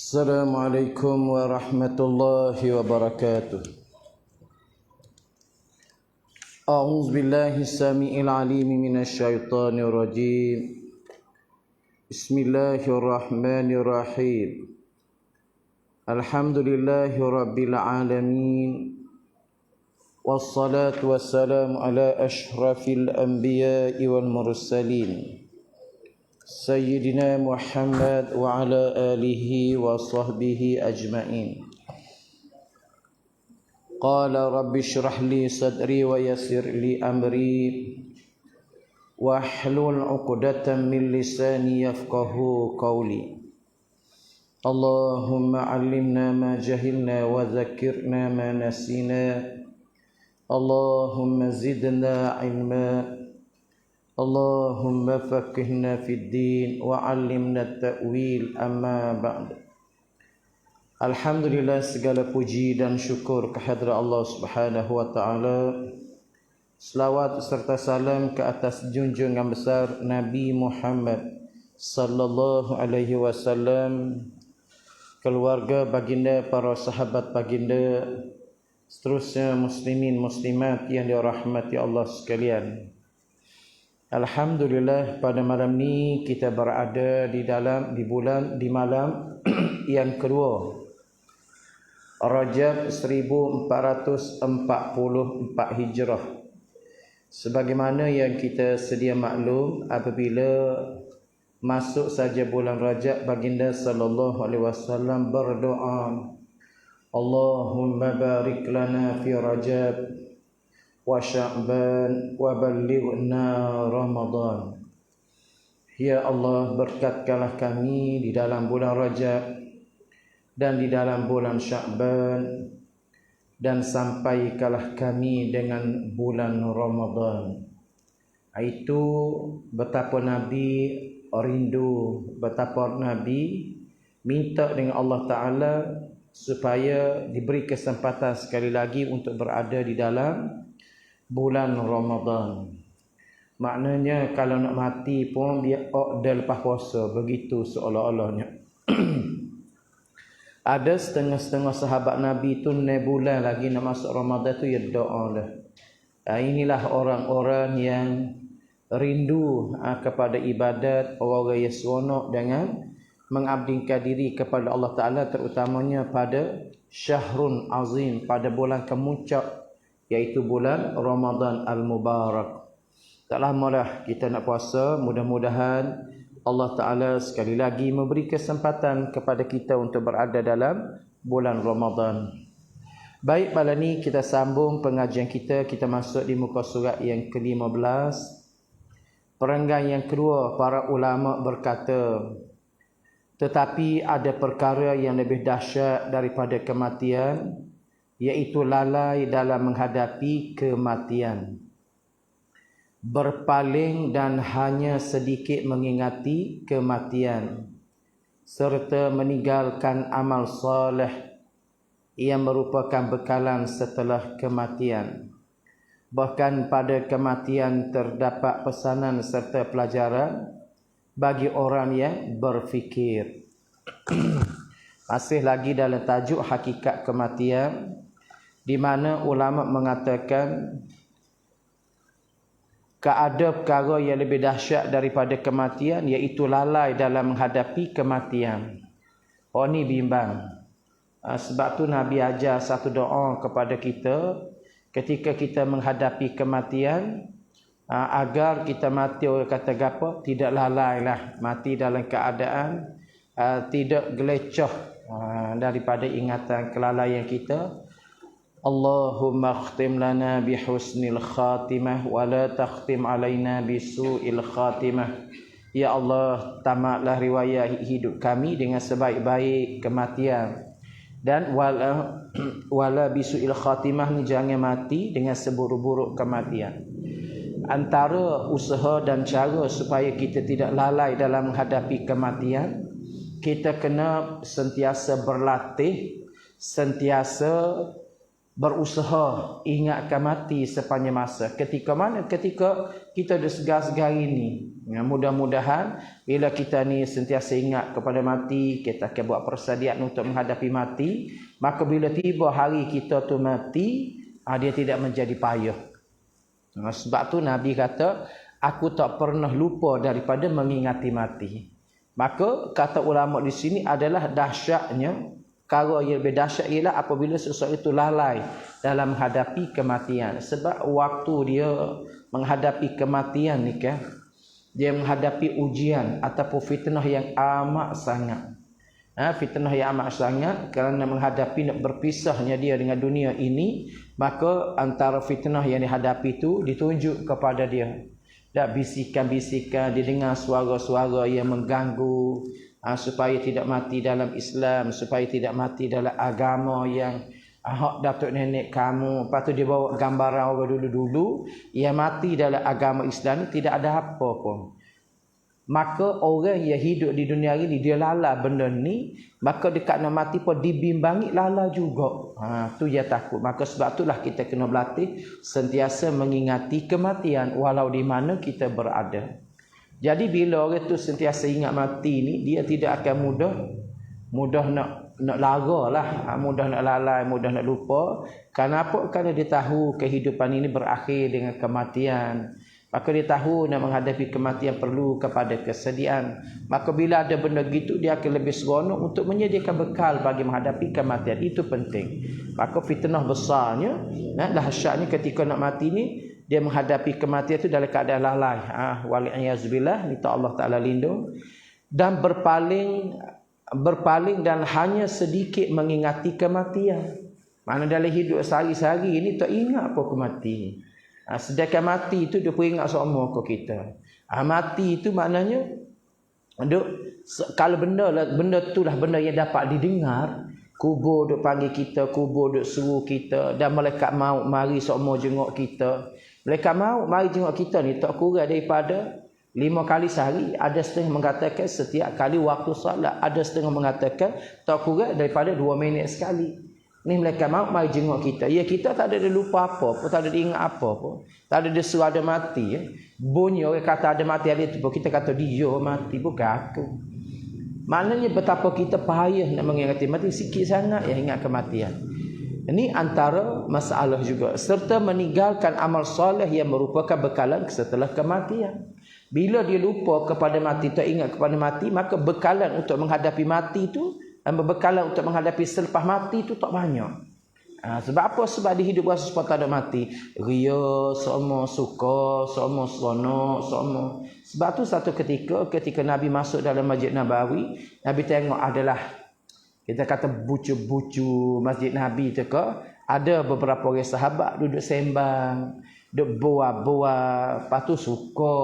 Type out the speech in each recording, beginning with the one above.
Assalamualaikum warahmatullahi wabarakatuh. A'udzu billahi samii'il 'aliim minasyaitonir rajiim. Bismillahirrahmanirrahim. Alhamdulillahi rabbil alamin. Wassalatu wassalamu ala asyrafil anbiya'i wal mursalin. Sayyidina Muhammad wa ala alihi wa sahbihi ajma'in. Qala rabbi shrah li sadri wa yassir li amri wahlul 'uqdatam min lisani yafqahu qawli. Allahumma 'allimna ma jahilna wa dhakkirna ma nasina. Allahumma zidna 'ilma. Allahumma faqihna fid din wa 'allimna at-ta'wil, amma ba'd. Alhamdulillah, segala puji dan syukur kehadrat Allah Subhanahu wa taala. Selawat serta salam ke atas junjungan besar Nabi Muhammad sallallahu alaihi wasallam, keluarga baginda, para sahabat baginda, seterusnya muslimin muslimat yang dirahmati Allah sekalian. Alhamdulillah, pada malam ni kita berada di malam yang kedua Rajab 1444 Hijrah. Sebagaimana yang kita sedia maklum, apabila masuk saja bulan Rajab, baginda sallallahu alaihi wasallam berdoa, Allahumma barik lana fi Rajab wa Sya'ban wa ballighna Ramadan. Ya Allah, berkatkanlah kami di dalam bulan Rajab dan di dalam bulan Sya'ban, dan sampaikanlah kami dengan bulan Ramadan. Itu betapa Nabi rindu, betapa Nabi minta dengan Allah Ta'ala supaya diberi kesempatan sekali lagi untuk berada di dalam bulan Ramadan. Maknanya kalau nak mati pun dia dah lepas puasa, begitu seolah-olahnya. Ada setengah-setengah sahabat Nabi tu bulan lagi nak masuk Ramadan tu ya doa dah. Inilah orang-orang yang rindu kepada ibadat, orang yang seronok dengan mengabdikan diri kepada Allah Ta'ala, terutamanya pada Syahrun Azim, pada bulan kemuncak, iaitu bulan Ramadan Al-Mubarak. Tak lama dah kita nak puasa. Mudah-mudahan Allah Ta'ala sekali lagi memberi kesempatan kepada kita untuk berada dalam bulan Ramadan. Baik, malam ni kita sambung pengajian kita. Kita masuk di muka surat yang ke-15. Perenggan yang kedua, para ulama berkata, tetapi ada perkara yang lebih dahsyat daripada kematian, iaitu lalai dalam menghadapi kematian, berpaling dan hanya sedikit mengingati kematian, serta meninggalkan amal soleh yang merupakan bekalan setelah kematian. Bahkan pada kematian terdapat pesanan serta pelajaran bagi orang yang berfikir. Masih lagi dalam tajuk hakikat kematian, di mana ulama mengatakan ada perkara yang lebih dahsyat daripada kematian, iaitu lalai dalam menghadapi kematian. Ni bimbang. Sebab tu Nabi ajar satu doa kepada kita ketika kita menghadapi kematian, agar kita mati, orang kata gapo, tidak lalailah, mati dalam keadaan tidak gelecoh daripada ingatan kelalaian kita. Allahumma khtim lana bihusnil khatimah wa la takhtim alaina bisu'il khatimah. Ya Allah, tamatlah riwayat hidup kami dengan sebaik-baik kematian, dan wala bisu'il khatimah ni, jangan mati dengan seburuk-buruk kematian. Antara usaha dan cara supaya kita tidak lalai dalam menghadapi kematian, kita kena sentiasa berlatih, sentiasa berusaha ingatkan mati sepanjang masa. Ketika mana? Ketika kita ada segar-segar ini. Ya, mudah-mudahan bila kita ni sentiasa ingat kepada mati, kita akan buat persediaan untuk menghadapi mati, maka bila tiba hari kita tu mati, dia tidak menjadi payah. Sebab tu Nabi kata, aku tak pernah lupa daripada mengingati mati. Maka kata ulama di sini adalah dahsyatnya. Perkara yang lebih dahsyat ialah apabila seseorang itu lalai dalam menghadapi kematian. Sebab waktu dia menghadapi kematian ni kan, dia menghadapi ujian ataupun fitnah yang amat sangat. Fitnah yang amat sangat kerana menghadapi nak berpisahnya dia dengan dunia ini, maka antara fitnah yang dihadapi itu ditunjuk kepada dia. Dan bisikan-bisikan, didengar suara-suara yang mengganggu, supaya tidak mati dalam Islam, supaya tidak mati dalam agama yang hak datuk nenek kamu. Lepas tu dia bawa gambaran orang dulu-dulu yang mati dalam agama Islam ni tidak ada apa pun. Maka orang yang hidup di dunia ini dia lala benda ni, maka dekat nak mati pun dibimbangi lala juga. Tu dia takut. Maka sebab itulah kita kena berlatih sentiasa mengingati kematian walau di mana kita berada. Jadi bila orang tu sentiasa ingat mati ni, dia tidak akan mudah nak lara lah, mudah nak lalai, mudah nak lupa. Kenapa? Kerana dia tahu kehidupan ini berakhir dengan kematian. Maka dia tahu nak menghadapi kematian perlu kepada kesediaan. Maka bila ada benda gitu, dia akan lebih seronok untuk menyediakan bekal bagi menghadapi kematian. Itu penting. Maka fitnah besarnya, dahsyatnya ketika nak mati ni, dia menghadapi kematian itu dalam keadaan lalai. Wali'iyazbillah, minta Allah Ta'ala lindung. Dan berpaling dan hanya sedikit mengingati kematian. Mana dalam hidup sehari-hari ini tak ingat apa kematian. Sedangkan mati itu dia peringat semua ke kita. Mati itu maknanya kalau benda itulah benda yang dapat didengar. Kubur duk panggil kita, kubur duk suruh kita, dan malaikat maut mari semua jenguk kita. Malaikat maut mari jenguk kita ni tak kurang daripada 5 kali sehari. Ada setengah mengatakan setiap kali waktu solat. Ada setengah mengatakan tak kurang daripada 2 minit sekali. Ni malaikat maut mari jenguk kita. Ya, kita tak ada lupa apa pun, tak ada ingat apa pun. Tak ada suruh ada mati. Bunyi orang kata ada mati hari itu pun kita kata dia mati, bukan aku. Maknanya betapa kita payah nak mengingati mati, sikit sangat yang ingat kematian. Ini antara masalah juga. Serta meninggalkan amal soleh yang merupakan bekalan setelah kematian. Bila dia lupa kepada mati, tak ingat kepada mati, maka bekalan untuk menghadapi mati itu, bekalan untuk menghadapi selepas mati itu tak banyak. Sebab apa? Sebab di hidup rasa supaya tak ada mati. Ria, semua suka, semua seronok, semua. Sebab tu satu ketika Nabi masuk dalam Masjid Nabawi, Nabi tengok adalah, kita kata bucu-bucu Masjid Nabi tu ke, ada beberapa orang sahabat duduk sembang, duduk buah-buah, lepas tu suka.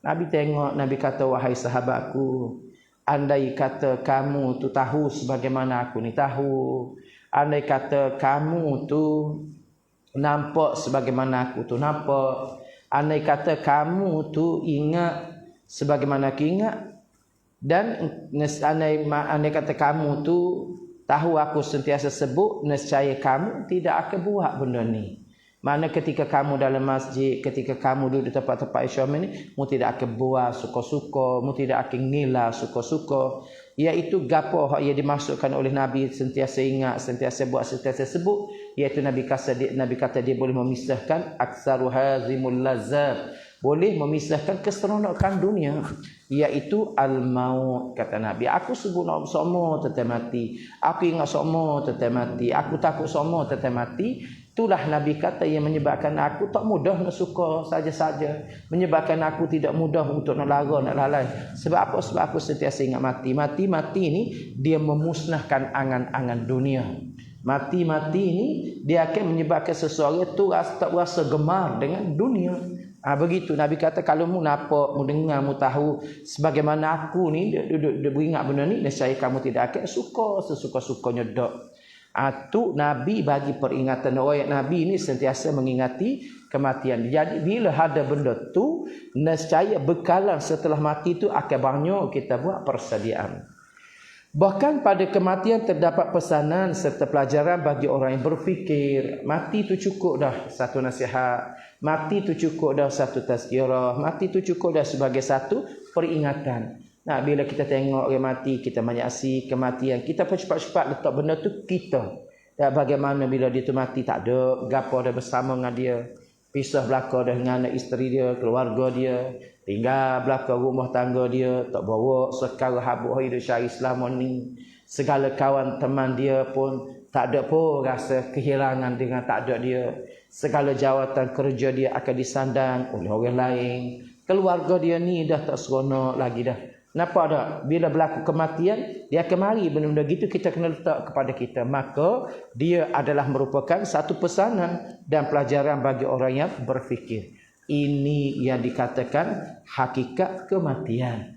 Nabi tengok, Nabi kata, wahai sahabatku, andai kata kamu tu tahu sebagaimana aku ni tahu, andai kata kamu tu nampak sebagaimana aku tu nampak, andai kata kamu tu ingat sebagaimana aku ingat, dan andai kata kamu tu tahu aku sentiasa sebut, nescaya kamu tidak akan buat benda ni. Mana ketika kamu dalam masjid, ketika kamu duduk di tempat-tempat Islam ini, mu tidak akan buat suka-suka, mu tidak akan ngilah suka-suka. Iaitu gapo yang dimasukkan oleh Nabi sentiasa ingat, sentiasa buat, sentiasa sebut. Iaitu Nabi kata dia boleh memisahkan aksaru hazimul lazat, boleh memisahkan keseronokan dunia, iaitu al-maut. Kata Nabi, aku sebut nama semua tentang mati, aku ingat semua tentang mati, aku takut semua tentang mati. Itulah Nabi kata yang menyebabkan aku tak mudah nak suka saja-saja, menyebabkan aku tidak mudah untuk nak lara, nak lalai. Sebab apa? Sebab aku sentiasa ingat mati. Mati ni dia memusnahkan angan-angan dunia. Mati ni dia akan menyebabkan seseorang tu tak rasa gemar dengan dunia. Begitu Nabi kata, kalau mu nampak, mu dengar, mu tahu sebagaimana aku ni duduk beringat benda ni, nescaya kamu tidak akan suka sesuka-sukanya dak. Tu Nabi bagi peringatan orang Nabi ini sentiasa mengingati kematian. Jadi bila ada benda tu, nescaya bekalan setelah mati tu akan banyak kita buat persediaan. Bahkan pada kematian terdapat pesanan serta pelajaran bagi orang yang berfikir. Mati itu cukup dah satu nasihat. Mati itu cukup dah satu tazkirah. Mati itu cukup dah sebagai satu peringatan. Nah, bila kita tengok orang mati, kita menyaksi kematian, kita pun cepat-cepat letak benda tu kita. Dan bagaimana bila dia tu mati tak ada gapo dah bersama dengan dia. Pisah belaka dah dengan anak isteri dia, keluarga dia, tinggal belaka rumah tangga dia, tak bawa sekarang habuk hidup syari selama ni. Segala kawan teman dia pun tak ada pun rasa kehilangan dengan tak ada dia. Segala jawatan kerja dia akan disandang oleh orang lain. Keluarga dia ni dah tak seronok lagi dah. Nampak tak? Bila berlaku kematian, dia akan mari benda-benda gitu kita kena letak kepada kita. Maka dia adalah merupakan satu pesanan dan pelajaran bagi orang yang berfikir. Ini yang dikatakan hakikat kematian.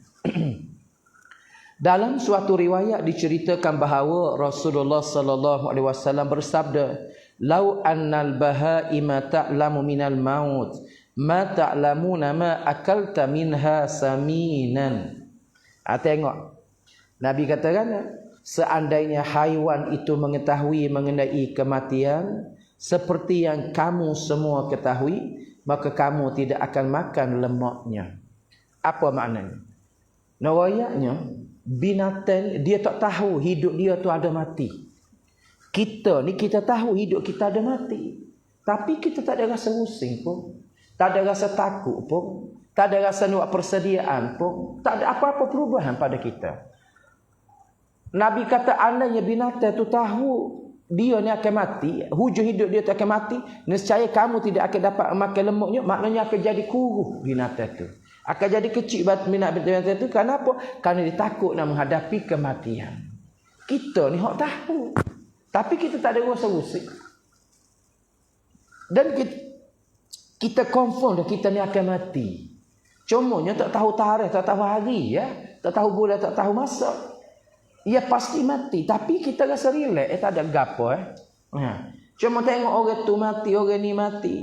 Dalam suatu riwayat diceritakan bahawa Rasulullah sallallahu alaihi wasallam bersabda, "Lau annal bahaima ta'lamu minal maut, ma ta'lamuna ma akalta minha saminan." Tengok. Nabi katakan, seandainya haiwan itu mengetahui mengenai kematian seperti yang kamu semua ketahui, maka kamu tidak akan makan lemaknya. Apa maknanya? Riwayatnya, binatang dia tak tahu hidup dia tu ada mati. Kita ni kita tahu hidup kita ada mati. Tapi kita tak ada rasa pusing pun. Tak ada rasa takut pun. Tak ada rasa nak persediaan pun. Tak ada apa-apa perubahan pada kita. Nabi kata andainya binatang tu tahu dia ni akan mati, hujung hidup dia tu akan mati, nescaya kamu tidak akan dapat makan lemaknya, maknanya akan jadi kurus binatang tu. Akan jadi kecil binatang tu. Kenapa? Kerana dia takut nak menghadapi kematian. Kita ni hak tahu. Tapi kita tak ada rasa rusik. Dan kita confirm dah kita ni akan mati. Cumanya tak tahu tarikh, tak tahu hari, ya, tak tahu bulan, tak tahu masa. Ia pasti mati, tapi kita rasa relax, tak ada gapo. Cuma tengok orang tu mati, orang ni mati.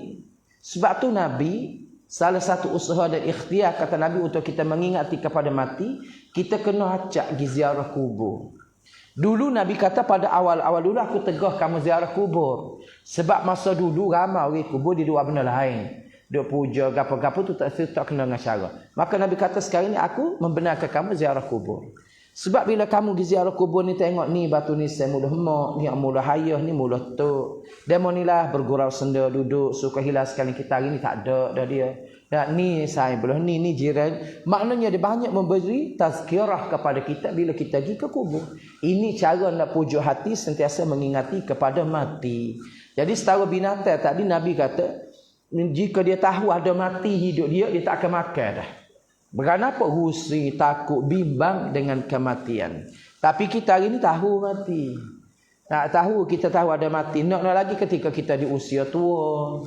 Sebab tu Nabi, salah satu usaha dan ikhtiar kata Nabi untuk kita mengingati kepada mati, kita kena acak pergi ziarah kubur. Dulu Nabi kata pada awal-awal dulu aku tegah kamu ziarah kubur. Sebab masa dulu ramai orang kubur di dua benda lain. Dia puja gapo-gapo tu tak kena dengan cara. Maka Nabi kata sekarang ni aku membenarkan kamu ziarah kubur. Sebab bila kamu pergi ziarah kubur ni tengok ni batu ni saya mula hemak, ni mula hayah, ni mula tok. Demo ni lah bergurau senda duduk suka hilang sekali kita hari ni tak ada dah dia. Dan ni saya belah ni jiran. Maknanya dia banyak memberi tazkirah kepada kita bila kita pergi ke kubur. Ini cara nak pujuk hati sentiasa mengingati kepada mati. Jadi setara binatang tadi Nabi kata jika dia tahu ada mati hidup dia tak akan makan dah. Kenapa? Husi, takut, bimbang dengan kematian. Tapi kita hari ni tahu mati. Tak tahu, kita tahu ada mati. Nak lagi ketika kita di usia tua.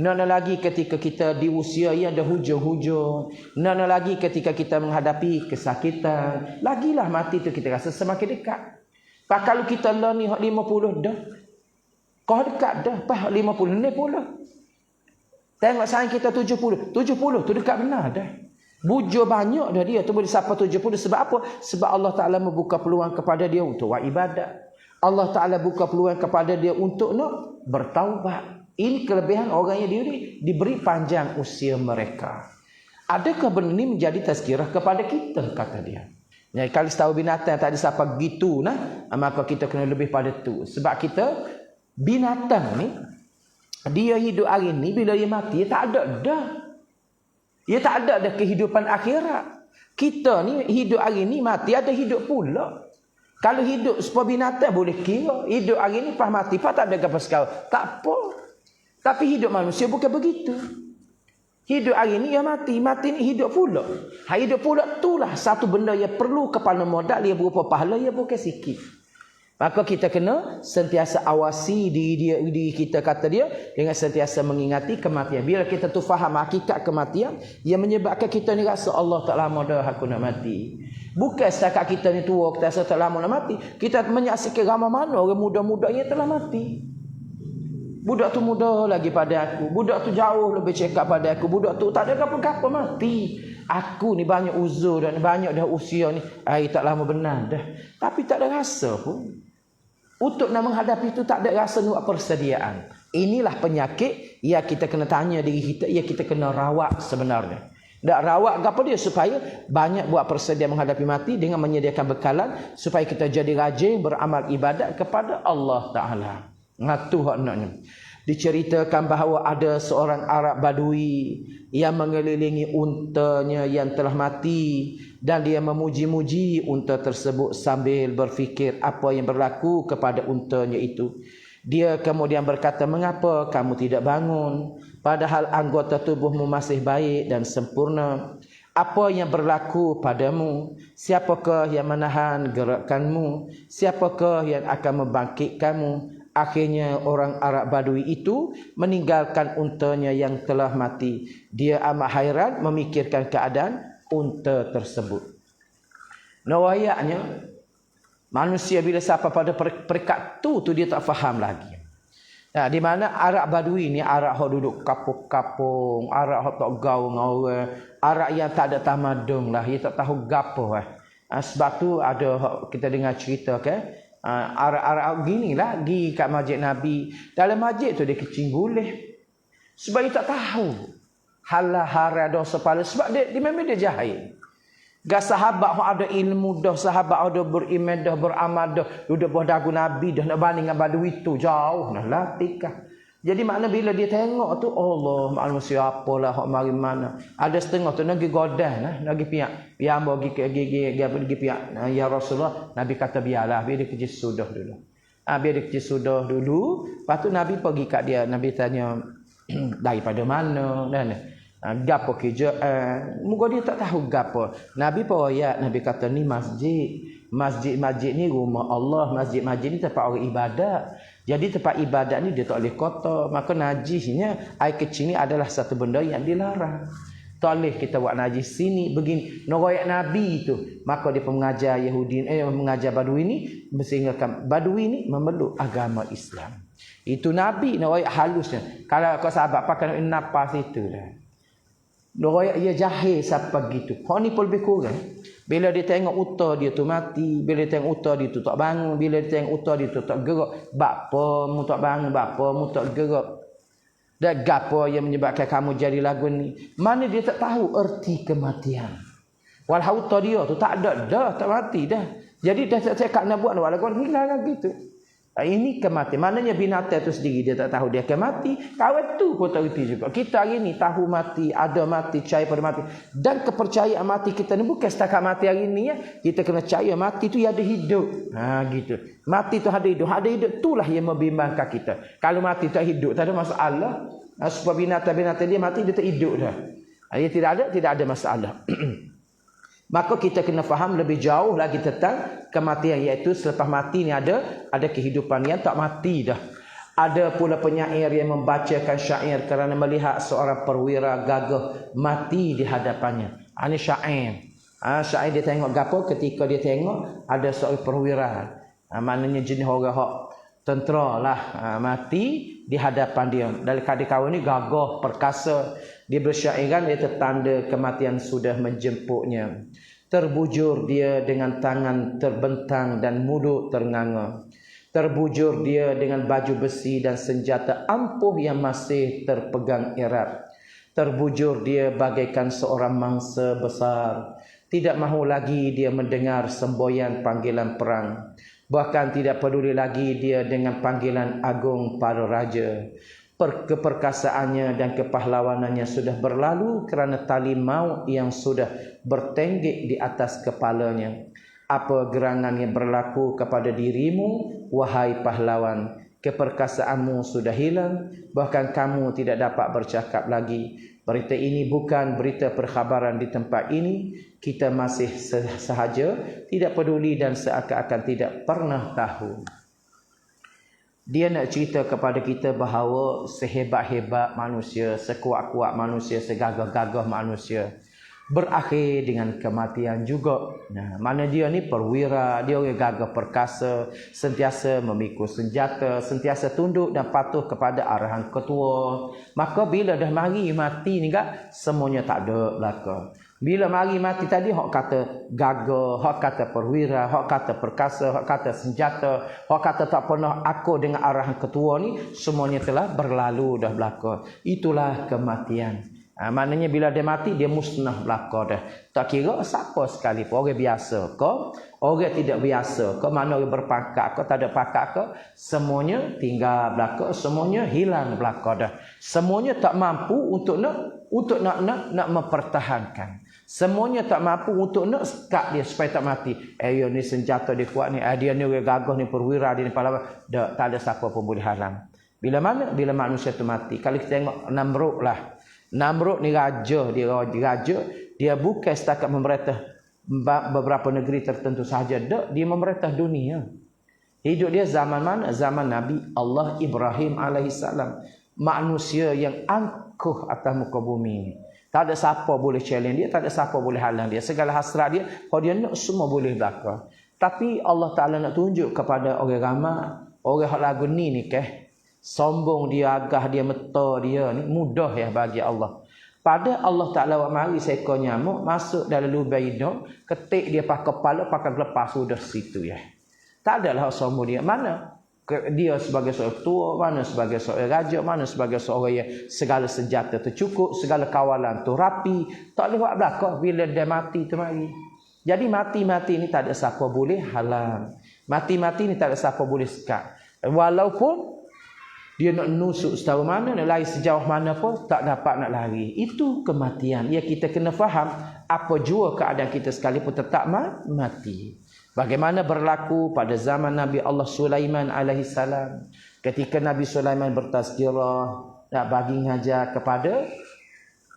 Nak lagi ketika kita di usia yang ada hujung-hujung. Nak lagi ketika kita menghadapi kesakitan. Lagilah mati tu kita rasa semakin dekat. Pak kalau kita lah ni 50 dah. Kau dekat dah. Pak 50 ni pula. Tengok sayang kita 70. 70 tu dekat benar dah. Bujur banyak dah dia tu boleh sampai 70. Sebab apa? Sebab Allah Ta'ala membuka peluang kepada dia untuk buat ibadat. Allah Ta'ala buka peluang kepada dia untuk nak bertaubat. Ini kelebihan orang yang diberi panjang usia mereka. Adakah benda ini menjadi tazkirah kepada kita, kata dia. Jadi kalau tahu binatang tak ada siapa gitu maka kita kena lebih pada tu. Sebab kita binatang ni dia hidup hari ni bila dia mati dia tak ada dah. Dia tak ada dah kehidupan akhirat. Kita ni hidup hari ni mati ada hidup pula. Kalau hidup seperti binatang boleh kira. Hidup hari ni pas mati pas tak ada apa sekarang. Tak apa. Tapi hidup manusia bukan begitu. Hidup hari ni dia mati. Mati ni hidup pula. Hidup pula itulah satu benda yang perlu kepala modal. Dia berupa pahala, dia bukan sikit. Maka kita kena sentiasa awasi diri kita, kata dia, dengan sentiasa mengingati kematian. Bila kita tu faham hakikat kematian, ia menyebabkan kita ni rasa Allah tak lama dah aku nak mati. Bukan setakat kita ni tua, kita rasa tak lama nak mati. Kita menyaksikan ramai mana orang muda-muda yang telah mati. Budak tu muda lagi pada aku. Budak tu jauh lebih cekap pada aku. Budak tu tak ada apa-apa mati. Aku ni banyak uzur dan banyak dah usia ni. Tak lama benar dah. Tapi tak ada rasa pun. Untuk nak menghadapi itu tak ada rasa nak persediaan. Inilah penyakit yang kita kena tanya diri kita, yang kita kena rawat sebenarnya. Tak rawat apa dia supaya banyak buat persediaan menghadapi mati dengan menyediakan bekalan supaya kita jadi rajin beramal ibadat kepada Allah Ta'ala. Ngatu hak naknya. Diceritakan bahawa ada seorang Arab Badui yang mengelilingi untanya yang telah mati dan dia memuji-muji unta tersebut sambil berfikir apa yang berlaku kepada untanya itu. Dia kemudian berkata, "Mengapa kamu tidak bangun? Padahal anggota tubuhmu masih baik dan sempurna. Apa yang berlaku padamu? Siapakah yang menahan gerakanmu? Siapakah yang akan membangkitkanmu?" Akhirnya orang Arab Badui itu meninggalkan untanya yang telah mati. Dia amat hairan memikirkan keadaan unta tersebut. Nawayaknya manusia bila sampai pada peringkat tu dia tak faham lagi. Nah, di mana Arab Badui ni Arab hok duduk kapung-kapung, Arab hok tak gaul dengan orang, Arab yang tak ada tamadun lah, dia tak tahu gapo sebab tu ada kita dengar cerita Arab-Arab gini lah pergi kat masjid Nabi. Dalam masjid tu dia kecing gulih. Sebab dia tak tahu halal haram dosa pahala. Sebab dia memang dia jahil. Gak sahabat yang ada ilmu dah, sahabat ada beriman dah, beramal dah, duduk bawah dagu Nabi dah, nak banding dengan badui tu jauh nah latikah. Jadi makna bila dia tengok tu Allah manusia apalah hak mari mana. Ada setengah tu nak pergi godah nah, nak pergi piak. Yang bagi pergi piak. Ya Rasulullah, Nabi kata biarlah, biar dia kerja sudah dulu. Biar dia kerja sudah dulu. Lepas tu Nabi pergi kat dia, Nabi tanya daripada mana gapo kerjaan. Moga dia tak tahu gapo. Nabi peroyak, Nabi kata ni masjid. Masjid ni rumah Allah. Masjid ni tempat orang ibadat. Jadi tempat ibadat ni dia tak boleh kotor. Maka najisnya air kecil ni adalah satu benda yang dilarang. Tak boleh kita buat najis sini begini. Noroyak Nabi itu. Maka dia pengajar Yahudi mengajar Badui ni sehingga Badui ni memeluk agama Islam. Itu Nabi noroyak halusnya. Kalau kau sahabat pakai napas itu dah. Noroyak ia jahil siapa gitu. Kau ni pun lebih kurang. Bila dia tengok unta dia tu mati, bila dia tengok unta dia tu tak bangun, bila dia tengok unta dia tu tak gerak, bapa mu tak bangun, bapa mu tak gerak. Dan gapo yang menyebabkan kamu jadi lagu ni? Mana dia tak tahu erti kematian. Walau unta dia tu tak ada dah, tak mati dah. Jadi dah tak cakap nak buat lagu hilang lagi tu. Ini kematian. Maknanya binatang tu sendiri dia tak tahu dia akan mati. Kawan tu pun tak reti juga. Kita hari ni tahu mati, ada mati, percaya pada mati. Dan kepercayaan mati kita ni bukan setakat mati hari ni ya. Kita kena percaya mati tu ada hidup. Gitu. Mati tu ada hidup. Ada hidup itulah yang membimbangkan kita. Kalau mati tak hidup tak ada masalah. Sebab binatang-binatang dia mati dia tak hidup dah. Dia tidak ada masalah. Maka kita kena faham lebih jauh lagi tentang kematian, iaitu selepas mati ni ada kehidupan yang tak mati dah. Ada pula penyair yang membacakan syair kerana melihat seorang perwira gagah mati di hadapannya. Ini syair. Syair dia tengok gapo ketika dia tengok ada seorang perwira. Maknanya jenis orang hak tentera lah mati di hadapan dia. Dari kawan ni gagah perkasa. Dia bersyairan, dia tertanda kematian sudah menjemputnya. Terbujur dia dengan tangan terbentang dan mulut ternganga. Terbujur dia dengan baju besi dan senjata ampuh yang masih terpegang erat. Terbujur dia bagaikan seorang mangsa besar. Tidak mahu lagi dia mendengar semboyan panggilan perang. Bahkan tidak peduli lagi dia dengan panggilan agung para raja. Keperkasaannya dan kepahlawanannya sudah berlalu kerana tali maut yang sudah bertenggek di atas kepalanya. Apa gerangan yang berlaku kepada dirimu, wahai pahlawan? Keperkasaanmu sudah hilang, bahkan kamu tidak dapat bercakap lagi. Berita ini bukan berita perkhabaran di tempat ini. Kita masih sahaja tidak peduli dan seakan-akan tidak pernah tahu. Dia nak cerita kepada kita bahawa sehebat-hebat manusia, sekuat-kuat manusia, segagah-gagah manusia, berakhir dengan kematian juga. Nah, mana dia ni perwira, dia orang gagah perkasa, sentiasa memikul senjata, sentiasa tunduk dan patuh kepada arahan ketua. Maka bila dah mari mati ni kan, semuanya tak ada belaka. Bila mari mati tadi, hak kata gagah, hak kata perwira, hak kata perkasa, hak kata senjata, hak kata tak pernah aku dengan arahan ketua ni, semuanya telah berlalu dah belaka. Itulah kematian. Maknanya bila dia mati, dia musnah belaka dah. Tak kira siapa sekalipun, orang biasa ke, orang tidak biasa ke, mana orang berpangkat ke, tak ada pangkat ke, semuanya tinggal belaka, semuanya hilang belaka dah. Semuanya tak mampu untuk nak mempertahankan. Semuanya tak mampu untuk nak sekat dia supaya tak mati. Dia ni senjata dia kuat ni, dia ni orang gagah ni, perwira dia ni pahlawan. Tak ada siapa pun boleh halang. Bila mana? Bila manusia tu mati. Kalau kita tengok Namrud lah. Namrud ni raja, dia bukan setakat memerintah beberapa negeri tertentu sahaja. Dia memerintah dunia. Hidup dia zaman mana? Zaman Nabi Allah Ibrahim alaihissalam. Manusia yang angkuh atas muka bumi ni. Tak ada siapa boleh challenge dia, tak ada siapa boleh halang dia. Segala hasrat dia, kalau dia nak semua boleh belaka. Tapi Allah Ta'ala nak tunjuk kepada orang ramai, orang yang lagu ni sombong dia, agah dia, meta dia ni mudah ya bagi Allah. Pada Allah Ta'ala buat mari seekor nyamuk masuk dalam lubang hidung, ketik dia pakai kepala, pakai lepas sudah situ ya. Tak adalah sombong dia. Mana dia sebagai seorang tua, mana sebagai seorang raja, mana sebagai seorang yang segala senjata tercukup, segala kawalan tu rapi, tak boleh buat belakang bila dia mati tu mari. Jadi mati-mati ni tak ada siapa boleh halang. Mati-mati ni tak ada siapa boleh sekat. Walaupun dia nak nusuk setahu mana, nak lari sejauh mana pun tak dapat nak lari. Itu kematian. Ya, kita kena faham apa jua keadaan kita sekalipun tetap mati. Bagaimana berlaku pada zaman Nabi Allah Sulaiman alaihissalam. Ketika Nabi Sulaiman bertazkirah, nak bagi ngajar kepada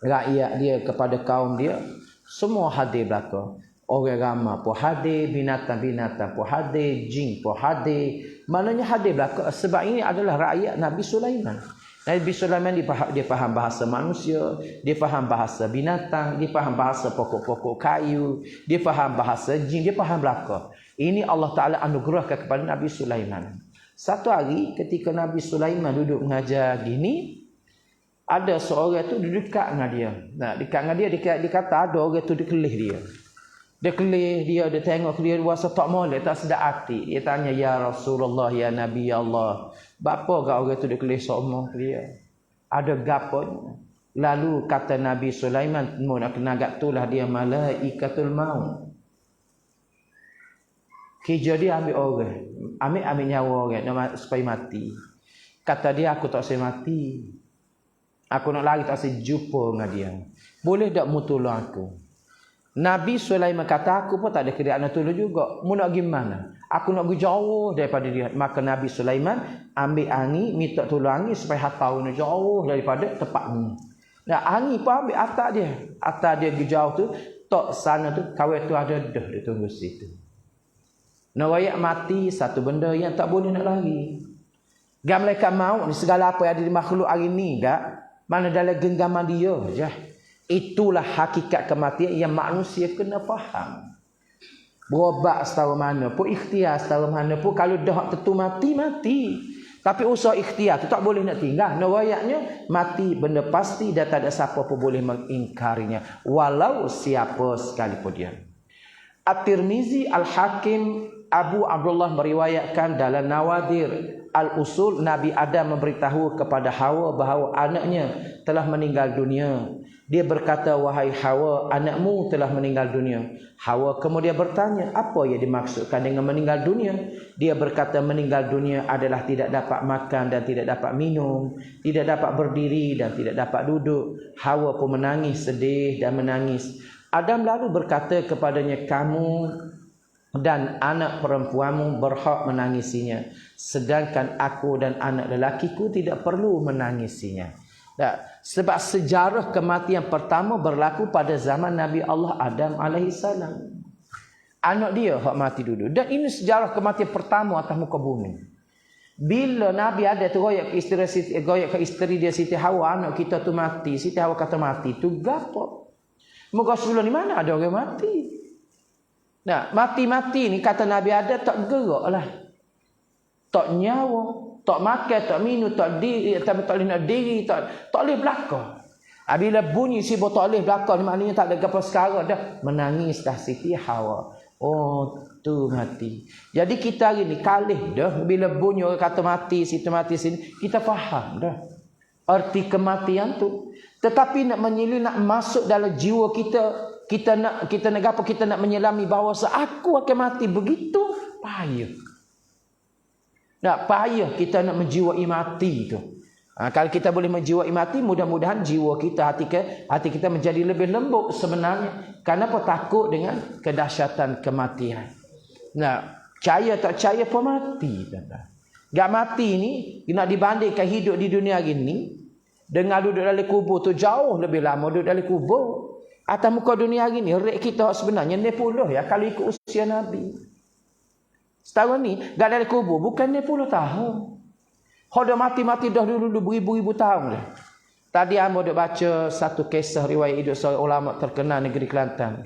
rakyat dia, kepada kaum dia, semua hadir belaka. Orang ramai pun hadir, binatang-binatang pun hadir, jin pun hadir. Maknanya hadir belaka. Sebab ini adalah rakyat Nabi Sulaiman. Nabi Sulaiman dia faham bahasa manusia, dia faham bahasa binatang, dia faham bahasa pokok-pokok kayu, dia faham bahasa jin, dia faham belaka. Ini Allah Ta'ala anugerahkan kepada Nabi Sulaiman. Satu hari ketika Nabi Sulaiman duduk mengajar gini, ada seorang tu duduk dekat dengan dia. Nah, dekat dengan dia, dia kata ada orang tu dikelih dia. Dia kelih dia, dia tengok dia rasa tak molek, tak sedap hati. Dia tanya, ya Rasulullah, ya Nabi Allah, bapa gak orang tu dia kelih sokmo dia? Ada gapo? Lalu kata Nabi Sulaiman, mu nak kena agak itulah dia malaikatul maut. Kerja dia ambil orang, ambil nyawa orang supaya mati. Kata dia, aku tak saya mati. Aku nak lari tak saya jumpa dengan dia. Boleh tak mu tolong aku? Nabi Sulaiman kata, aku pun tak ada kerjaan nak tolong juga. Mu nak pergi mana? Aku nak pergi jauh daripada dia. Maka Nabi Sulaiman ambil angin, minta tolong angin supaya hatau ni jauh daripada tempat ni. Nah, angin pun ambil atas dia. Atas dia pergi jauh tu, tok sana tu, kawan tu ada dah dia tunggu situ. Nawayak mati satu benda yang tak boleh nak lari. Gam malaikat maut ni, segala apa yang ada di makhluk hari ni, mana dalam genggaman dia je. Itulah hakikat kematian yang manusia kena faham. Berobat setahu mana pun, ikhtiar setahu mana pun, kalau dah tentu mati. Tapi usaha ikhtiar tu tak boleh nak tinggal. Nawayaknya mati benda pasti dan tak ada siapa pun boleh mengingkarinya. Walau siapa sekalipun dia. At-Tirmizi, Al-Hakim, Abu Abdullah meriwayatkan dalam Nawadir Al-Usul, Nabi Adam memberitahu kepada Hawa bahawa anaknya telah meninggal dunia. Dia berkata, wahai Hawa, anakmu telah meninggal dunia. Hawa kemudian bertanya, apa yang dimaksudkan dengan meninggal dunia? Dia berkata, meninggal dunia adalah tidak dapat makan dan tidak dapat minum, tidak dapat berdiri dan tidak dapat duduk. Hawa pun menangis sedih dan menangis. Adam lalu berkata kepadanya, kamu dan anak perempuanmu berhak menangisinya, sedangkan aku dan anak lelakiku tidak perlu menangisinya. Sebab sejarah kematian pertama berlaku pada zaman Nabi Allah Adam alaihissalam. Anak dia hak mati dulu. Dan ini sejarah kematian pertama atas muka bumi. Bila Nabi ada tu goyak ke isteri dia Siti Hawa, anak kita tu mati. Siti Hawa kata mati tu gapo? Moga sebelum ni mana ada orang mati. Nah, mati-mati ni kata Nabi ada tak gerak lah. Tak nyawa, tak makan, tak minum, tak diri, tak boleh nak diri, tak boleh belakang. Bila bunyi si botol boleh belakang ni maknanya tak ada apa sekarang dah. Menangis dah Siti Hawa. Oh, tu mati. Jadi kita hari ni kalih dah bila bunyi orang kata mati, situ mati sini, kita faham dah arti kematian tu. Tetapi nak menyilir, nak masuk dalam jiwa kita nak menyelami bahawa aku akan mati, begitu payah. Nak payah kita nak menjiwai mati tu. Kalau kita boleh menjiwai mati, mudah-mudahan jiwa kita, hati kita menjadi lebih lembut sebenarnya. Kenapa takut dengan kedahsyatan kematian? Nah, percaya tak percaya pun mati. Gak mati ni nak dibandingkan hidup di dunia gini dengan duduk dalam kubur tu jauh lebih lama duduk dalam kubur. Atas muka dunia gini rek kita sebenarnya 60 ya kalau ikut usia Nabi. Setahun ni gak dalam kubur bukan 60 tahun. Hoda mati-mati dah dulu beribu-ribu tahun dah. Tadi amba duk baca satu kisah riwayat hidup seorang ulama terkenal negeri Kelantan.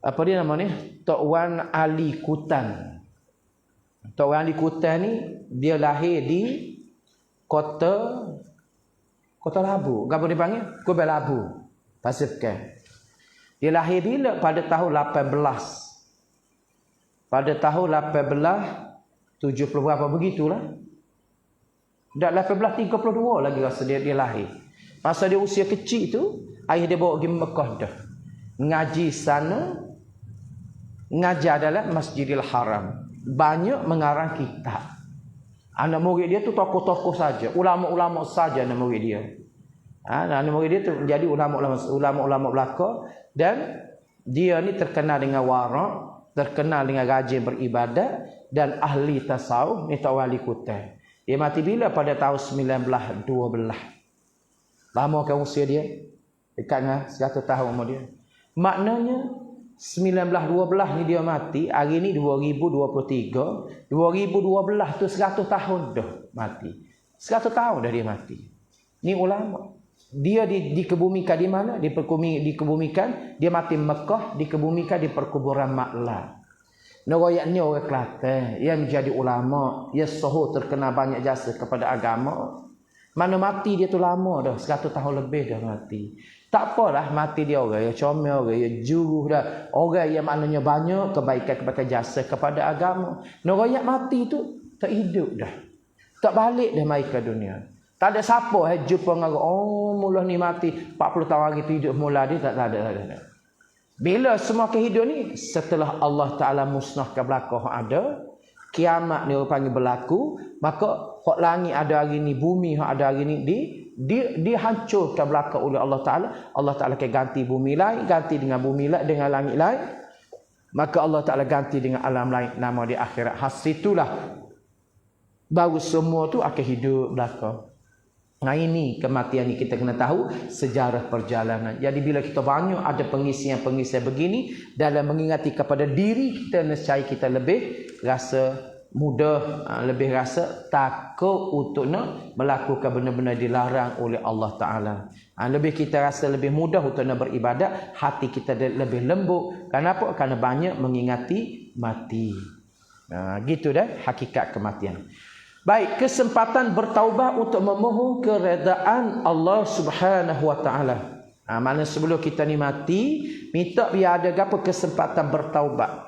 Apa dia nama ni? Tok Wan Ali Kutan. Tok Wan Ali Kutan ni dia lahir di kota Labu. Apa dia panggil? Kuala Labu. Pasir Ken. Dia lahir bila? Pada tahun 18. Pada tahun 1870 berapa begitulah. Dah 1832 lagi rasa dia lahir. Masa dia usia kecil tu, ayah dia bawa pergi Mekah dah. Ngaji sana, ngajar dalam Masjidil Haram. Banyak mengarang kitab. Anak murid dia tu tokoh-tokoh saja, ulama-ulama saja anak murid dia. Anak murid dia tu menjadi ulama-ulama belaka, dan dia ni terkenal dengan warak, terkenal dengan rajin beribadat dan ahli tasawuf. Ni Tok Wali Kutai. Dia mati bila? Pada tahun 1912. Lama kan usia dia? Dekat dengan 100 tahun umur dia. Maknanya 1912 ni dia mati. Hari ni 2023. 2012 tu 100 tahun dah mati. 100 tahun dah dia mati. Ni ulama. Dia dikebumikan di mana? Dikebumikan. Dia mati Mekah. Dikebumikan di perkuburan Maklah. Narayak ni orang Kelantan yang menjadi ulama, ia sahur terkenal banyak jasa kepada agama. Mana mati dia tu lama dah, 100 tahun lebih dah mati. Tak apalah mati dia orang yang comel, orang yang juruh dah, orang yang maknanya banyak kebaikan jasa kepada agama. Narayak mati tu tak hidup dah. Tak balik dah mai ke dunia. Tak ada siapa jumpa dengan mula ni mati 40 tahun lagi tu hidup mula dia, tak ada. Bila semua kehidupan ni setelah Allah Ta'ala musnahkan belakang ada, kiamat ni orang panggil berlaku, maka hak langit ada hari ni, bumi hak ada hari ni dihancurkan belakang oleh Allah Ta'ala. Allah Ta'ala akan ganti bumi lain, ganti dengan bumi lain, dengan langit lain. Maka Allah Ta'ala ganti dengan alam lain, nama di akhirat. Hasitulah baru semua tu akan hidup belakang. Nah, ini kematian ni kita kena tahu sejarah perjalanan. Jadi bila kita banyak ada pengisian-pengisian begini dalam mengingati kepada diri kita, nescaya kita lebih rasa mudah, lebih rasa takut untuk nak melakukan benda-benda dilarang oleh Allah Ta'ala. Lebih kita rasa lebih mudah untuk nak beribadat, hati kita lebih lembut. Kenapa? Kerana banyak mengingati mati. Gitu dah hakikat kematian. Baik, kesempatan bertaubat untuk memohon keredaan Allah Subhanahu Wa Taala. Mana sebelum kita ni mati, minta biar ada apa kesempatan bertaubat.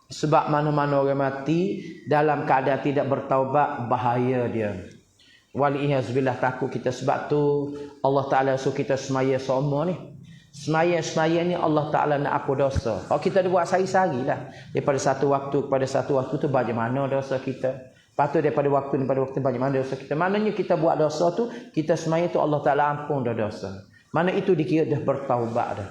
Sebab mana-mana orang mati dalam keadaan tidak bertaubat, bahaya dia. Wali'iyazbillah, takut kita. Sebab tu Allah Ta'ala suruh kita semaya semua ni. Semaya ni Allah Ta'ala nak apa dosa. Kalau kita buat sehari-hari lah, daripada satu waktu kepada satu waktu tu bagaimana dosa kita. Patut daripada waktu banyak mana dosa kita. Maknanya kita buat dosa tu, kita semaya tu Allah Ta'ala ampun dah dosa. Mana itu dikira dah bertaubat dah.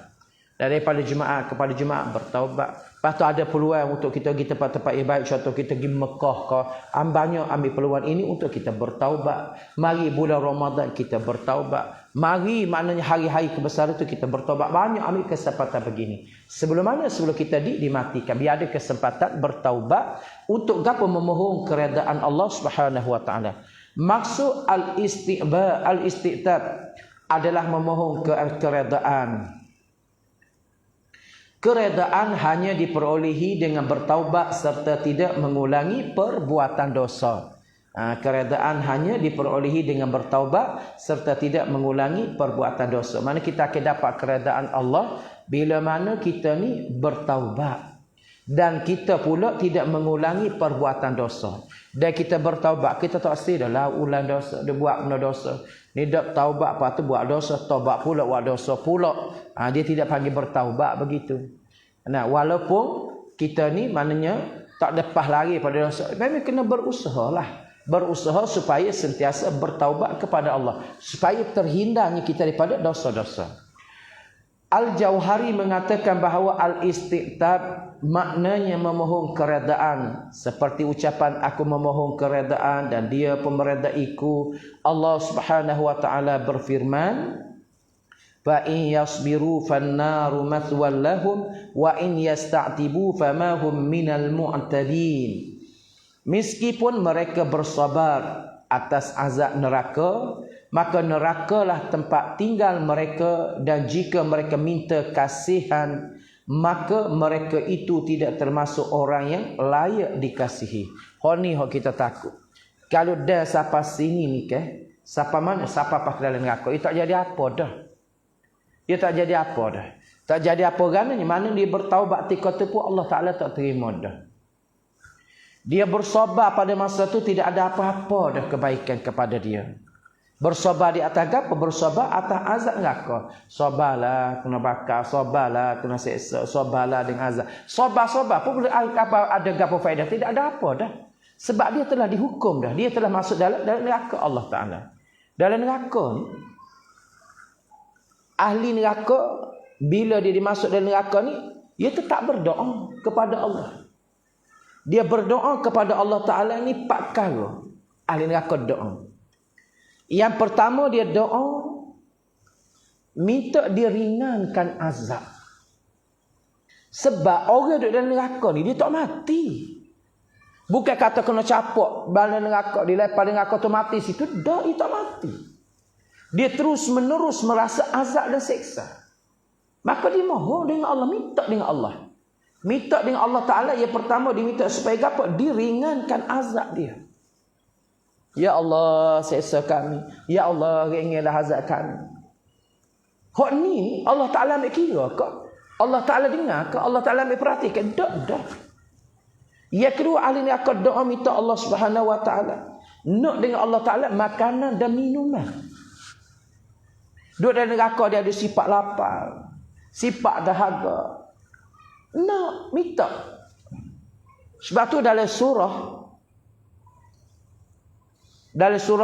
Daripada jemaah kepada jemaah bertaubat. Lepas tu ada peluang untuk kita pergi tempat-tempat yang baik. Contoh kita pergi Mekah ke. Banyak ambil peluang ini untuk kita bertaubat. Mari bulan Ramadan kita bertaubat. Mari maknanya hari-hari kebesaran itu kita bertaubat. Banyak ambil kesempatan begini. Sebelum mana? Sebelum kita dimatikan. Biar ada kesempatan bertaubat untuk apa? Memohon keredaan Allah Subhanahu Wa Taala. Maksud al-istiqtab adalah memohon keredaan. Keredaan hanya diperolehi dengan bertaubat serta tidak mengulangi perbuatan dosa. Keredaan hanya diperolehi dengan bertaubat serta tidak mengulangi perbuatan dosa. Mana kita akan dapat keredaan Allah bila mana kita ni bertaubat dan kita pula tidak mengulangi perbuatan dosa. Dan kita bertaubat, kita tak mesti dah lah ulang dosa, dia buat benda dosa. Ni dak taubat apa tu buat dosa, taubat pula buat dosa pula. Dia tidak panggil bertaubat begitu. Nah, walaupun kita ni maknanya tak lepas lari pada dosa, memang kena berusahalah. Berusaha supaya sentiasa bertaubat kepada Allah, supaya terhindarnya kita daripada dosa-dosa. Al-Jauhari mengatakan bahawa al-istiqtab maknanya memohon keredaan, seperti ucapan aku memohon keredaan dan dia pun meredaiku. Allah Subhanahu wa taala berfirman, fa in yasbiru fannaru mathwal lahum wa in yasta'tibu fama hum minal mu'tadin. Meskipun mereka bersabar atas azab neraka, maka nerakalah tempat tinggal mereka, dan jika mereka minta kasihan, maka mereka itu tidak termasuk orang yang layak dikasihi. Ni kita takut. Kalau dah sampai sini ni sampai mana? Sampai pas dalam neraka, ia tak jadi apa dah. Ia tak jadi apa dah. Tak jadi apa gananya. Mana dia bertaubat ketika tu pun Allah Ta'ala tak terima dah. Dia bersabar pada masa tu tidak ada apa-apa dah kebaikan kepada dia. Bersabar di atas apa? Bersabar atas azab neraka. Sabarlah kena bakar, sabarlah kena seksa, sabarlah dengan azab. Sabar-sabar pun apa ada gapo faedah? Tidak ada apa dah. Sebab dia telah dihukum dah. Dia telah masuk dalam neraka Allah Taala. Dalam neraka ni, ahli neraka bila dia dimasuk dalam neraka ni, dia tetap berdoa kepada Allah. Dia berdoa kepada Allah Ta'ala ni 4 perkara. Ahli neraka doa. Yang pertama dia doa minta diringankan azab. Sebab orang duduk dalam neraka ni dia tak mati. Bukan kata kena capok dalam neraka, dilepas neraka tu mati situ, dah dia tak mati. Dia terus menerus merasa azab dan seksa. Maka dia mohon dengan Allah, minta dengan Allah. Minta dengan Allah Ta'ala, yang pertama dia minta supaya apa? Diringankan azab dia. Ya Allah, seksa kami. Ya Allah, ringanlah azab kami. Hak ni Allah Ta'ala ambil kira ke? Allah Ta'ala dengar ke? Allah Ta'ala ambil perhatikan? Tak. Yang kedua, ahli ni akan doa minta Allah Subhanahu Wa Ta'ala. Nak dengan Allah Ta'ala makanan dan minuman. Duduk dalam neraka dia ada sifat lapar, sifat dahaga. Nak minta. Sebab tu dalam surah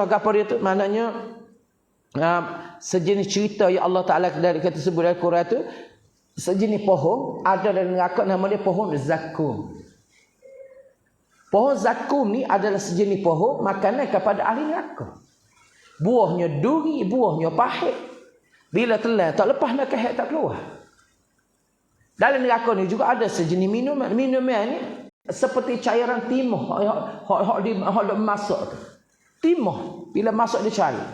apa dia tu, maknanya sejenis cerita yang Allah Ta'ala kata sebut dalam Quran tu, sejenis pohon ada dalam neraka, nama dia pohon zakum. Pohon zakum ni adalah sejenis pohon makanan kepada ahli neraka. Buahnya duri, buahnya pahit. Bila telan tak lepas nak kehat tak keluar. Dalam neraka ni juga ada sejenis minuman. Minuman ni seperti cairan timah hok masuk tu. Timah bila masuk dia cair.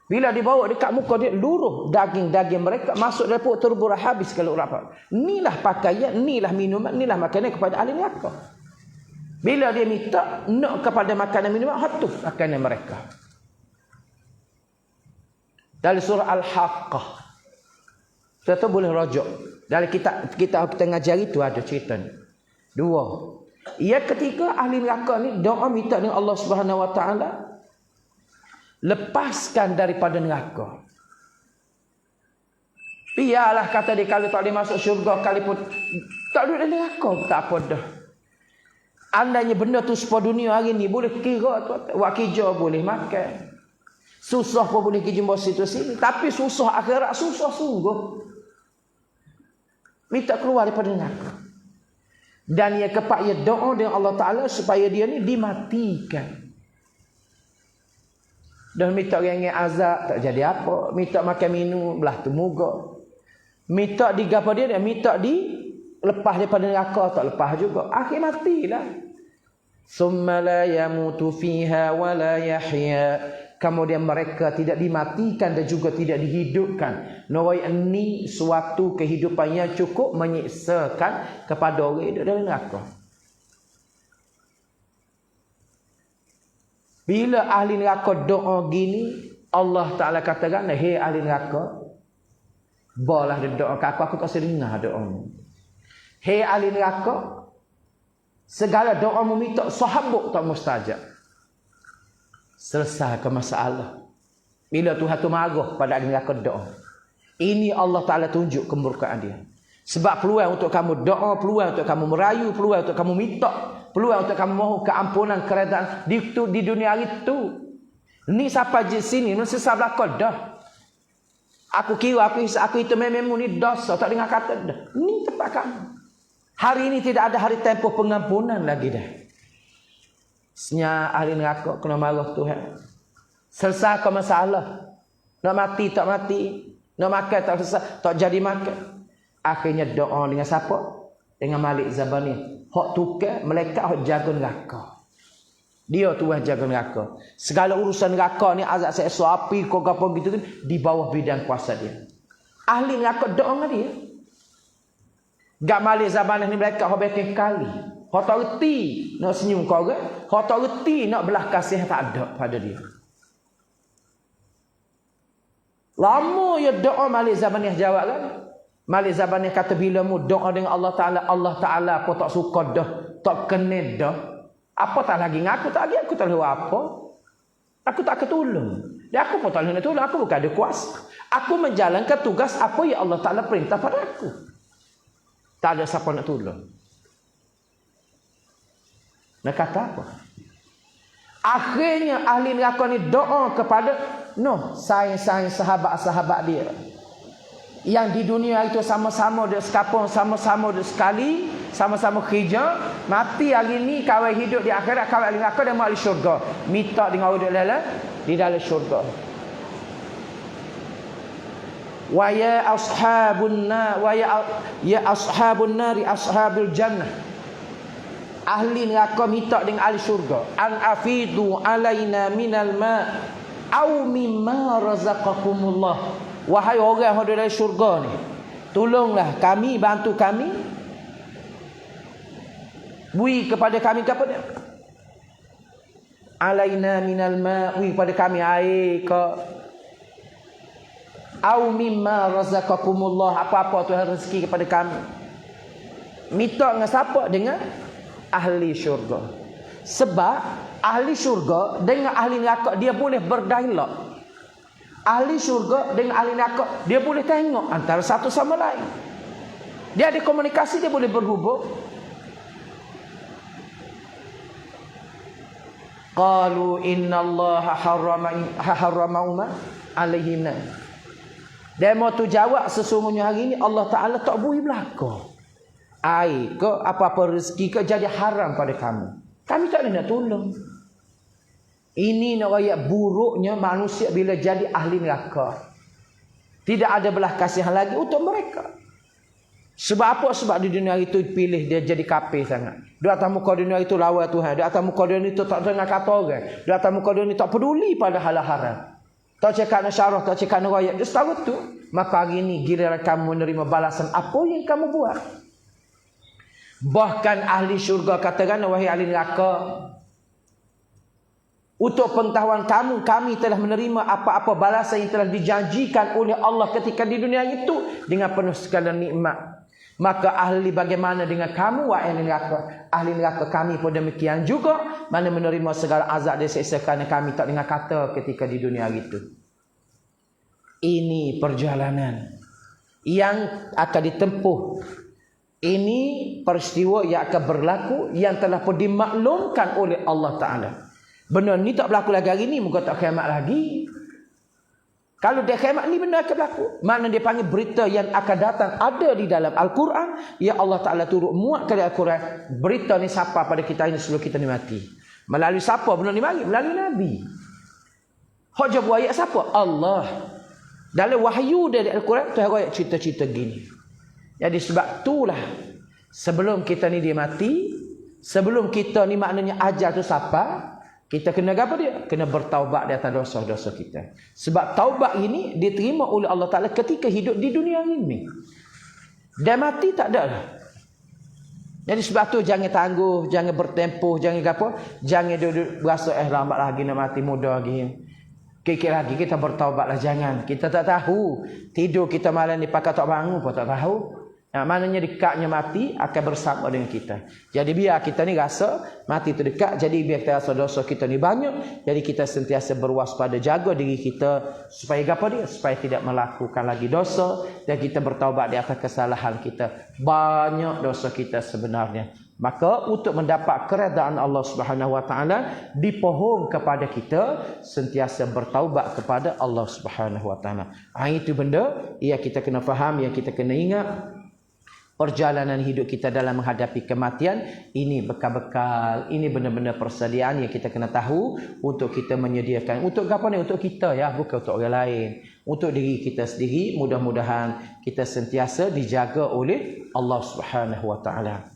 Bila dibawa dekat muka dia, luruh daging-daging mereka masuk dalam perut, terburai habis kalau rapat. Inilah pakaian, inilah minuman, inilah makanan kepada ahli neraka. Bila dia minta nak kepada makanan minuman, hatu makanan mereka. Dalam surah Al-Haqqah. Kita boleh rujuk. Dalam kita ngajar itu ada cerita ni. 2. Ia ketika ahli neraka ni doa minta dengan Allah Subhanahu Wa Taala, lepaskan daripada neraka. Biarlah kata dia, kalau tak boleh masuk syurga sekalipun, tak duduk dalam neraka, tak apa dah. Andainya benda tu sepuluh dunia hari ni boleh kira tu, wak kerja boleh makan, susah pun boleh jumpa situ sini, tapi susah akhirat, susah sungguh. Minta keluar daripada neraka. Dan ia kepak ia doa dengan Allah Ta'ala supaya dia ni dimatikan. Dan minta ringan azab, tak jadi apa. Minta makan minum, belah tu muka. Minta digapa dia, dan minta lepas daripada neraka, tak lepas juga. Akhir matilah. Summa la yamutu fiha wa la yahya. kemudian mereka tidak dimatikan dan juga tidak dihidupkan. Nawai ini suatu kehidupan yang cukup menyiksakan kepada orang hidup dalam neraka. Bila ahli neraka doa gini, Allah Ta'ala katakan, hei ahli neraka, balah dia doa kat aku tak dengar doamu. Hei ahli neraka, segala doamu minta sahabuk tak mustajab. Selesai ke masalah. Bila Tuhan tu marah pada ahli neraka doa. Ini Allah Ta'ala tunjuk kemurkaan dia. Sebab peluang untuk kamu doa, peluang untuk kamu merayu, peluang untuk kamu minta, peluang untuk kamu mohon keampunan, keredaan di dunia itu. Ni siapa je sini, mesti sabar dah. Aku kira aku itu memang ni dosa, tak dengar kata dah. Ni tempat kamu. Hari ini tidak ada hari tempoh pengampunan lagi dah. Senya ahli neraka kena marah Tuhan. Selesai ke masalah. Nak mati tak mati, nak makan tak selesai, tak jadi makan. Akhirnya doa dengan siapa? Dengan Malik Zabani. Hak tukar malaikat hak jaga neraka. Dia Tuhan jaga neraka. Segala urusan neraka ni azab seksa api kau apa gitu kan di bawah bidang kuasa dia. Ahli neraka doa dengan dia. Gak Malik Zabani ni malaikat hak bikin kali. Hak tak reti nak senyum kau orang, hak tak reti nak belah kasih tak ada pada dia. Lama ya doa Malik Zabani jawab kan? Malik Zabani kata bila mu doa dengan Allah Ta'ala pun tak suka dah, tak kena dah. Apa tak lagi ngaku tak lagi, aku tak tahu apa. Aku tak ketolong. Dan aku pun tak boleh tolong, aku bukan ada kuasa. Aku menjalankan tugas apa yang Allah Ta'ala perintah pada aku. Tak ada siapa nak tolong. Nak kata apa? Akhirnya ahli neraka ni doa kepada sayang-sayang sahabat-sahabat dia. Yang di dunia itu sama-sama dia sekapung, sama-sama dia sekali, sama-sama kerja, mati hari ni kawal hidup di akhirat, kawal ahli neraka dan ahli syurga. Minta dengan orang di dalam syurga. Wa ya ashabun nar wa ya ashabun nari ashabul jannah. Ahli neraka minta dengan ahli syurga, an afidu alaina minal ma au mimma razaqakumullah. Wahai orang yang ada dalam syurga ni, tolonglah kami, bantu kami, bui kepada kami kepada alaina minal ma, bui kepada kami air ke au mimma razaqakumullah, apa-apa Tuhan rezeki kepada kami. Minta dengan siapa? Dengan ahli syurga. Sebab ahli syurga dengan ahli neraka dia boleh berdialog. Ahli syurga dengan ahli neraka dia boleh tengok antara satu sama lain. Dia ada komunikasi, dia boleh berhubung. Qalu innallaha harrama alaihim. Dia mau tu jawab sesungguhnya hari ini Allah Ta'ala tak boleh berlaku. Air ke apa-apa rezeki ke jadi haram pada kami. Kami tak boleh nak tolong. Ini nak rakyat buruknya manusia bila jadi ahli neraka. Tidak ada belah kasihan lagi untuk mereka. Sebab apa? Sebab di dunia itu pilih dia jadi kafir sangat. Di atas muka dunia itu lawan Tuhan. Di atas muka dunia itu tak dengar kata orang. Di atas muka dunia itu tak peduli pada hal haram. Tak cakap nak syarah, tak cakap nak rakyat. Dia tahu tu. Maka hari ini giliran kamu menerima balasan apa yang kamu buat. Bahkan ahli syurga katakan, wahai ahli neraka, untuk pengetahuan kamu, kami telah menerima apa-apa balasan yang telah dijanjikan oleh Allah ketika di dunia itu dengan penuh segala nikmat. Maka ahli bagaimana dengan kamu, wahai ahli neraka? Ahli neraka kami pun demikian juga, mana menerima segala azab dan seksa kerana kami tak dengar kata ketika di dunia itu. Ini perjalanan yang akan ditempuh. Ini peristiwa yang akan berlaku, yang telah pun dimaklumkan oleh Allah Ta'ala. Benda ni tak berlaku lagi hari ni, muka tak kiamat lagi. Kalau dia kiamat ni benda akan berlaku. Mana dia panggil berita yang akan datang ada di dalam Al-Quran. Ya Allah Ta'ala turut muat ke Al-Quran. Berita ni siapa pada kita ini sebelum kita ni mati. Melalui siapa benda ni mari? Melalui Nabi. Hak jawab ayat siapa? Allah. Dalam wahyu dari Al-Quran tu ayat cerita-cerita gini. Jadi sebab itulah sebelum kita ni dia mati, sebelum kita ni maknanya ajal tu siapa? Kita kena apa dia? Kena bertaubat di atas dosa-dosa kita. Sebab taubat ini diterima oleh Allah Ta'ala ketika hidup di dunia ini. Dan mati tak ada dah. Jadi sebab tu jangan tangguh, jangan bertempuh, jangan apa, jangan duduk berasa lambat lagi nak mati, muda lagi. Kikir lagi kita bertaubatlah, jangan. Kita tak tahu. Tidur kita malam ni pakai tak bangun pun tak tahu. Maknanya dekatnya mati akan bersama dengan kita. Jadi biar kita ni rasa mati tu dekat, jadi biar kita rasa dosa kita ni banyak, jadi kita sentiasa berwaspada, jaga diri kita supaya apa dia? Supaya tidak melakukan lagi dosa dan kita bertaubat di atas kesalahan kita. Banyak dosa kita sebenarnya. Maka untuk mendapat keredaan Allah Subhanahu Wa Taala, dipohon kepada kita sentiasa bertaubat kepada Allah Subhanahu Wa Taala. Itu benda yang kita kena faham, yang kita kena ingat. Perjalanan hidup kita dalam menghadapi kematian ini bekal-bekal, ini benar-benar persediaan yang kita kena tahu untuk kita menyediakan. Untuk apa ni? Untuk kita ya, bukan untuk orang lain. Untuk diri kita sendiri, mudah-mudahan kita sentiasa dijaga oleh Allah Subhanahu Wa Taala.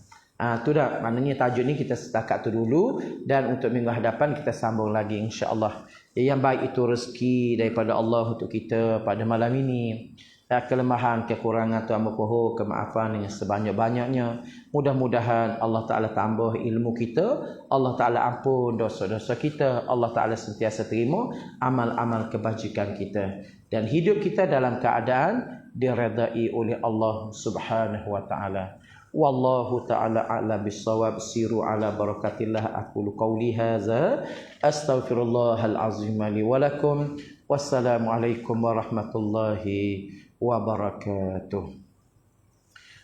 Tu dah, maknanya tajuk ni kita setakat tu dulu, dan untuk minggu hadapan kita sambung lagi insya-Allah. Yang baik itu rezeki daripada Allah untuk kita pada malam ini. Kelemahan, kekurangan Tuhan berpohon kemaafan yang sebanyak-banyaknya. Mudah-mudahan Allah Ta'ala tambah ilmu kita, Allah Ta'ala ampun dosa-dosa kita, Allah Ta'ala sentiasa terima amal-amal kebajikan kita, dan hidup kita dalam keadaan diredai oleh Allah Subhanahu Wa Ta'ala. Wallahu ta'ala a'lam bissawab. Siru ala barakatillah. Aqulu qawli hadza astaghfirullahal azim li wa lakum. Wassalamualaikum warahmatullahi wabarakatuh.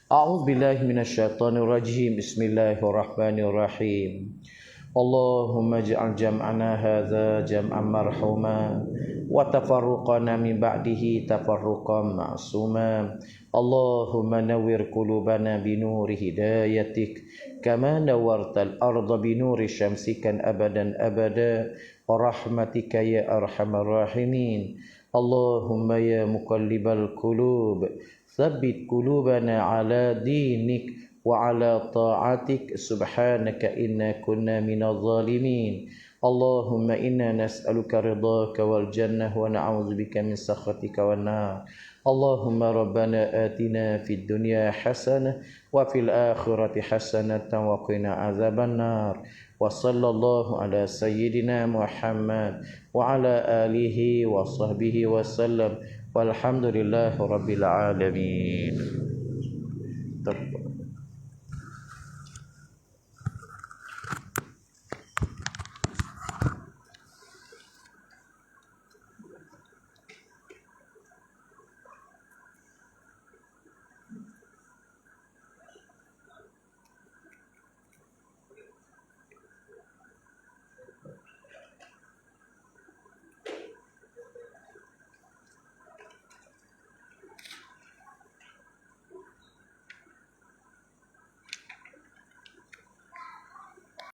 A'udzu billahi minasyaitonir rajim. Bismillahirrahmanirrahim. Allahumma ij'al jam'ana hadza jam'an marhuma wa tafarruqana min ba'dihi tafarruqan ma'suma. Allahumma nawwir qulubana bi nuri hidayatik kama nawwartal arda bi nuri syamsikan abadan abada wa rahmatika ya arhamar rahimin. Allahumma ya muqallibal qulub tsabbit qulubana ala dinik wa ala ta'atik. Subhanaka inna kunna minadh zalimin. Allahumma inna nas'aluka ridhaka wal jannah wa na'udzubika min sakhatika wan nar. Allahumma rabbana atina fid dunya hasanah wa fil akhirati hasanatan wa qina azaban nar. Wa sallallahu ala sayyidina Muhammad wa ala alihi wa sahbihi wa sallam. Walhamdulillahi rabbil alamin.